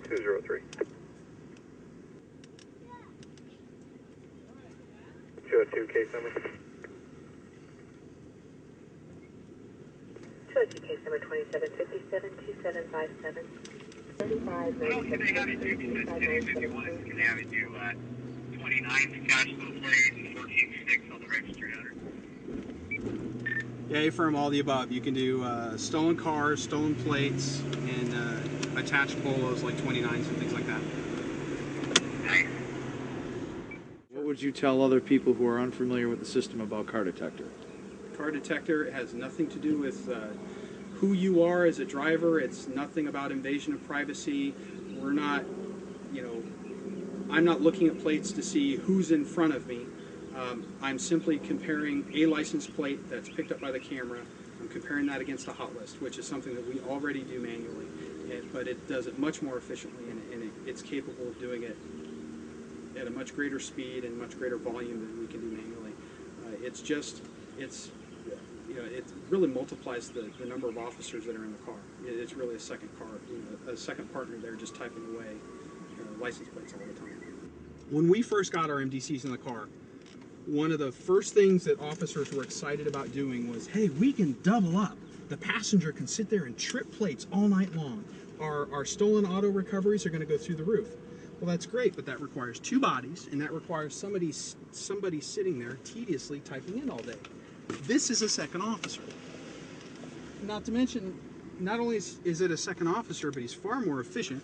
203. 202, case number. 202, case number 2757, 2757. 35, What else can they have you do besides 1051? Can they have you do 29 situational plates and 14.6 on the registry under? Yeah, affirm all the above. You can do stolen cars, stolen plates, and attached polos like 29s and things like that. Nice. What would you tell other people who are unfamiliar with the system about car detector? Car detector has nothing to do with who you are as a driver. It's nothing about invasion of privacy. We're not, I'm not looking at plates to see who's in front of me. I'm simply comparing a license plate that's picked up by the camera. I'm comparing that against a hot list, which is something that we already do manually, but it does it much more efficiently, and it's capable of doing it at a much greater speed and much greater volume than we can do manually. It really multiplies the number of officers that are in the car. It's really a second car, a second partner there just typing away license plates all the time. When we first got our MDCs in the car, one of the first things that officers were excited about doing was, hey, we can double up. The passenger can sit there and trip plates all night long. Our stolen auto recoveries are going to go through the roof. Well, that's great, but that requires two bodies, and that requires somebody sitting there tediously typing in all day. This is a second officer. Not to mention, not only is it a second officer, but he's far more efficient.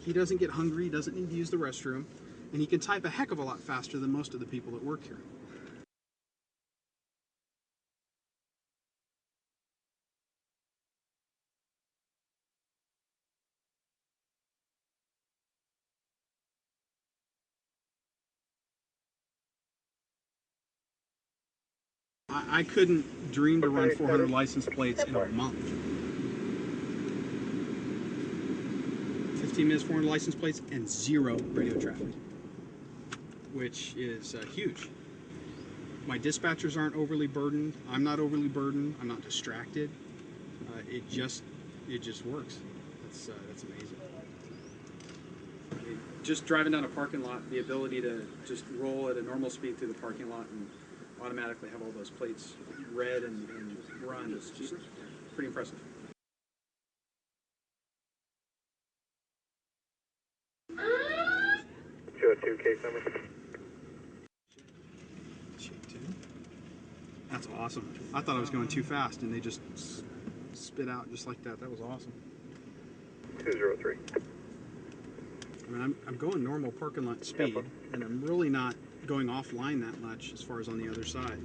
He doesn't get hungry, he doesn't need to use the restroom, and he can type a heck of a lot faster than most of the people that work here. I couldn't dream to run 400 license plates in a month. 15 minutes, 400 license plates, and 0 radio traffic, which is huge. My dispatchers aren't overly burdened. I'm not overly burdened. I'm not distracted. It just works. That's amazing. Just driving down a parking lot, the ability to just roll at a normal speed through the parking lot and automatically have all those plates read and run is just pretty impressive. Case number. That's awesome. I thought I was going too fast, and they just spit out just like that. That was awesome. 203. I mean, I'm going normal parking lot speed, and I'm really not going offline that much as far as on the other side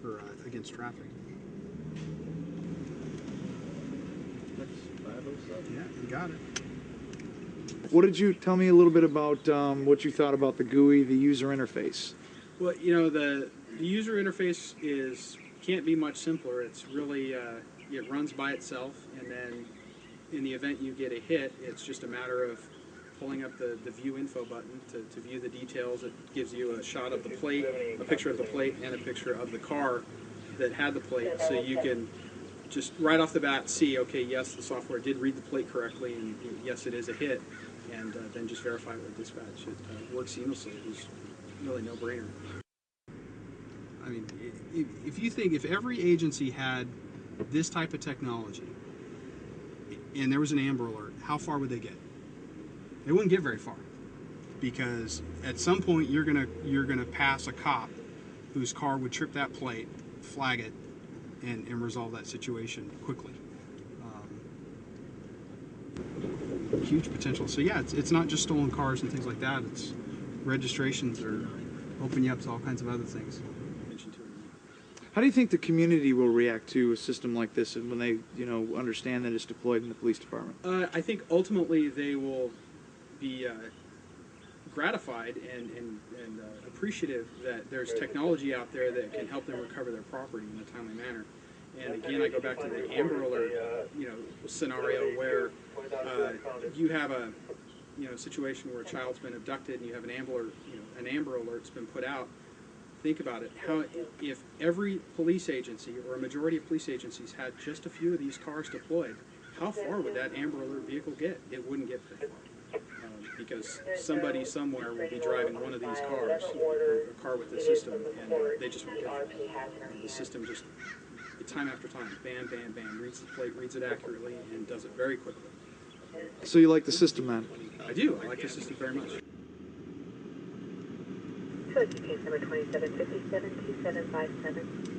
or against traffic. Yeah, you got it. What did you tell me a little bit about what you thought about the GUI, the user interface? Well, the user interface can't be much simpler. It's really it runs by itself, and then in the event you get a hit, it's just a matter of pulling up the view info button to view the details. It gives you a shot of the plate, a picture of the plate, and a picture of the car that had the plate, so you can just right off the bat see, okay, yes, the software did read the plate correctly, and yes, it is a hit, and then just verify it with dispatch. It works seamlessly. It's really no-brainer. I mean, if every agency had this type of technology and there was an Amber Alert, how far would they get? They wouldn't get very far, because at some point you're gonna pass a cop whose car would trip that plate, flag it, and resolve that situation quickly. Huge potential. So yeah, it's not just stolen cars and things like that. It's registrations are open you up to all kinds of other things. How do you think the community will react to a system like this, and when they, understand that it's deployed in the police department? I think ultimately they will be gratified and appreciative that there's technology out there that can help them recover their property in a timely manner. And again, I go back to the Amber Alert, scenario where you have a situation where a child's been abducted and you have an Amber Alert's been put out. Think about it. If every police agency or a majority of police agencies had just a few of these cars deployed, how far would that Amber Alert vehicle get? It wouldn't get very far. Because somebody somewhere will be driving one of these cars, a car with the system, and they just won't get far. The system just, time after time, bam, bam, bam, reads the plate, reads it accurately, and does it very quickly. So you like the system, man? I do. I like the system very much. 202 case number 2757 2757.